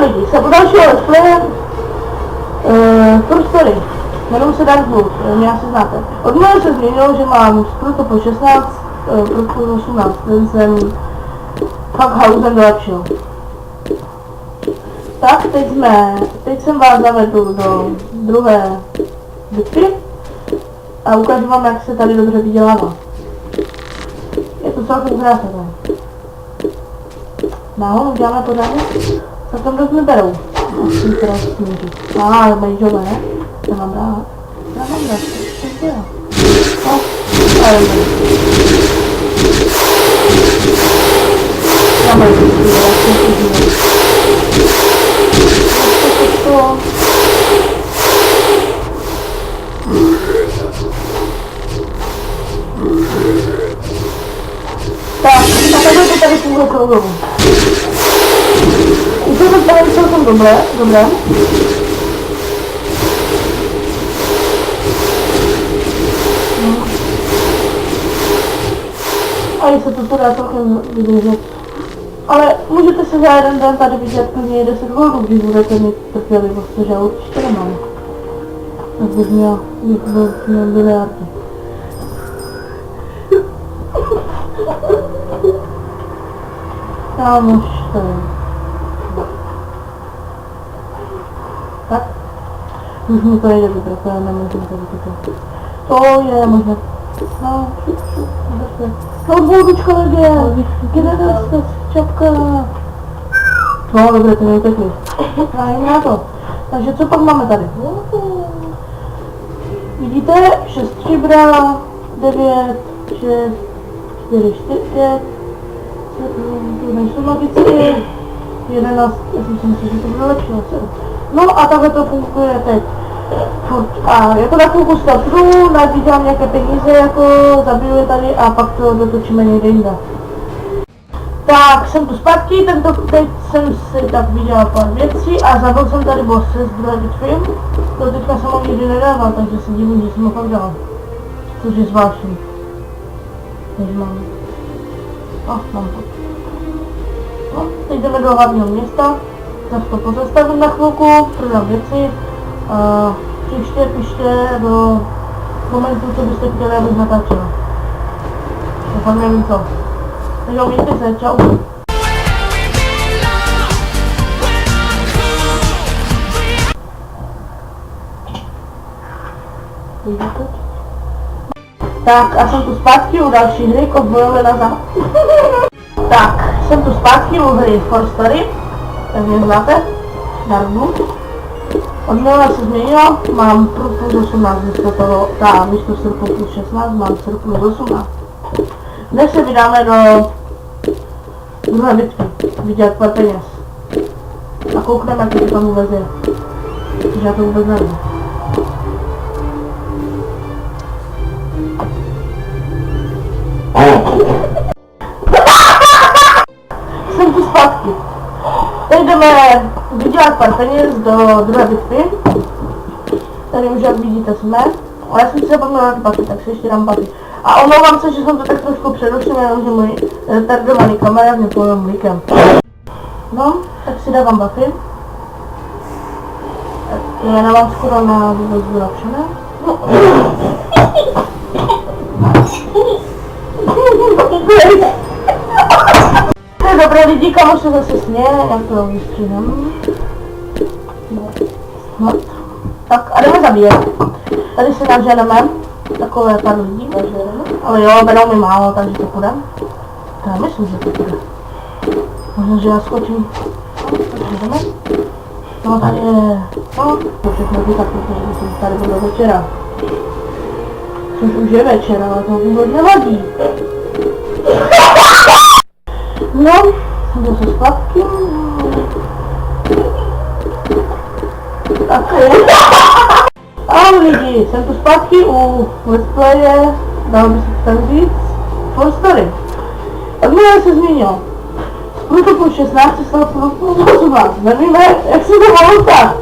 lidi, jsem u dalšího let's playe True Story. Jmenuji se Dark Blue, mě asi znáte. Od mě se změnilo, že mám skruto po 16, pro 18, ten jsem fakt hauzem dolepšil. Tak, teď jsem vás zavedl do druhé bitvy a ukážu vám, jak se tady dobře vydělává. Je to celkem krásné. Náhodou uděláme pořádně, tak tam dost neberou. Asi teda sníží. Aha, bejžové, ne? To mám rád. Já mám rád, to je. No, a jen tady. Já mám rád, tak, a takhle to tady funguje celou dobu. Už to tady celkem dobré. A jestli to dá celkem vydržet. Ale můžete se za jeden den tady vidět klidně 10 goldů, když budete mít trpělivost, že já určitě nemám. Tak bych měl miliardy. Kámoš, to je. Tak. Už mi to jde dobře, to je nemůžu to vypět. To je možná. No, no, boudučka lege, kde jste, čapka. No, dobře, to neutekli. Právě na to. Takže co pak máme tady? Vidíte, 6 stříbra, 9, 6, 4, 5, to nejsou magické, 11, já si myslím, že to bude lepší. No a takhle to funguje teď. A jako na chvilku stopnu, nabídám nějaké peníze, jako zabiju je tady a pak to dotočíme někde jinde. Tak, jsem tu zpátky, teď jsem si tak viděla pár věcí a zabil jsem tady bosse z druhé bitvy. To teďka jsem ho nikdy nedával, takže se divím, že jsem ho fakt dal. Což je zvláštní. Takže mám. Mám to. No, teď jdeme do hlavního města. Zase to pozastavím na chvilku, prodám věci. Příště pište do komentů, co byste chtěli, abych natáčela. Já fakt nevím co. Takže mějte se, čau. Tak a jsem tu zpátky u další hry, Kovbojové na západ. Tak, jsem tu zpátky u hry For Story, tak mě znáte, Dark Blue. Odměna se změnila, mám plus 18, místo srpu plus 16, mám srp plus 18. Dnes se vydáme do druhé bitvy, vydělat pár peněz. A koukneme, jak to tam vůbec je. Protože já to vůbec nevím. Jsem tu zpátky. Teď jdeme vydělat pár peněz do druhé bitvy. Tady už jak vidíte jsme. Ale já jsem si zapomněla na ty paty, tak si ještě dám paty. A omlouvám se, že jsem to tak trošku přerušil, jenomže můj retardovaný kamarád mě pojel mlíkem. No, tak si dávám buffy. Já nemám skoro na vůbec vylepšené. No. Dobré lidi, kamo se zase směje, jak to vystříhám. No. Tak a jdeme zabíjet. Tady se naženeme, takové pár lidí, ale jo, berou mi málo, takže to půjde. Já myslím, že to půjde. Možná, že já skočím. Takže jdeme. No tady je, no, to všechno vykat, protože myslím, že tady bude večera. Což už je večer, ale to vůbec nevadí. No, jsem zase zpátky. Tak je. Ahoj lidi, jsem tu zpátky u let's playe, dalo by se tam říct, For Story. Odměna se změnilo. Skruto plus 16 se stalo plus 18. Nevíme, jak se to mohlo stát.